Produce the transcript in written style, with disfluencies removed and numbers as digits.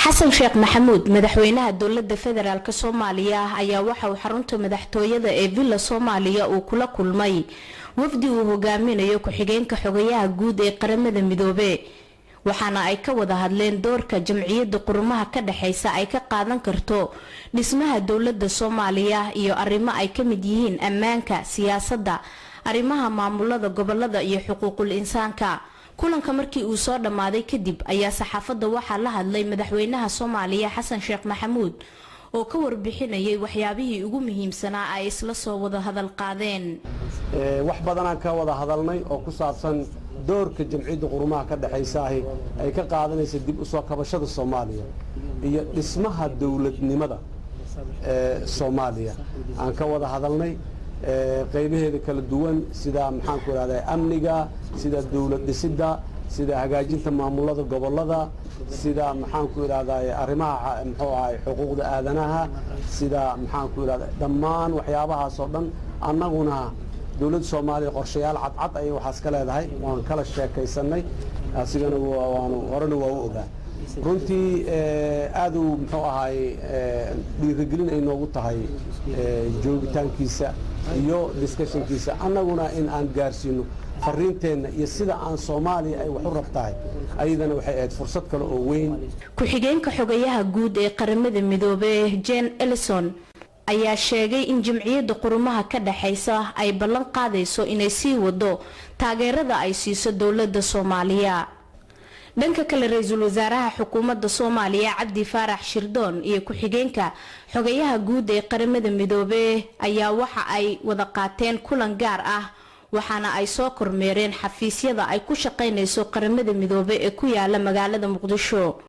xasan sheekh maxamuud madaxweynaha dowladda federaalka Soomaaliya ayaa waxa uu xarunta madaxtooyada ee Villa Soomaaliya uu kula kulmay wafdi uu hogaaminayo ku-xigeenka xogayaha guud ee qaramada midoobay waxaana ay ka wada hadleen doorka jamciyadda qurumaha ka dhaxaysa ay ka qaadan karto dhismaha dowladda Soomaaliya iyo arrimo ay ka mid yihiin ammaanka siyaasadda arrimaha maamulada gobolada iyo xuquuqul insaanka kulanka markii uu soo dhamaaday kadib ayaa saxaafadda waxa la hadlay madaxweynaha Soomaaliya Xasan Sheekh Maxamuud oo ka warbixinayay waxyaabihii ugu muhiimsanaa ay isla soo wada hadal qaadeen wax badan aan ka wada hadalnay oo ku saabsan doorka jamciyadda qurumaha ka dhaxaysa ay ka qaadanaysa dib u soo kabashada Soomaaliya iyo dhismaha dawladnimada Soomaaliya aan ka wada hadalnay qaybaheeda kala duwan sida maxaan ku raadayay amniga sida dawlad dhisida sida hagaajinta maamulada gobolada sida maxaan ku raadayay arrimaha muxuu ahay xuquuqda aadanaha sida maxaan ku raadayay dhammaan waxyaabahaas oo dhan annaguna dawladda Soomaaliya qorshayaal cad ay waxaas ka leedahay waan kala sheekaysanay asigana waanu horena waa u ogaa runtii aad uu muxuu ahay dhiirigelin ay noogu tahay joogitaankiisa iyo discussionkiisa annaguna in aan gaarsiino fariinteena iyo sida aan Soomaaliya ay wax u rabtahay ayadana waxay ahayd fursad kale oo weyn ku-xigeenka xogayaha guud ee qaramada midoobay Jane Ellison ayaa sheegay in jamciyadda qurumaha ka dhaxaysa ay ballan qaadayso inay sii wado taageerada ay siiso dowladda Soomaaliya dhanka kale ra'iisul wasaaraha xukuumadda Soomaaliya Cabdi Faarax Shirdoon iyo ku-xigeenka xogayaha guud ee qaramada midoobay ayaa waxa ay wada qaateen kulan gaar ah waxaana ay soo kormeereen xafiisyada ay ku shaqaynayso qaramada midoobay ee ku yaala magaalada Muqdisho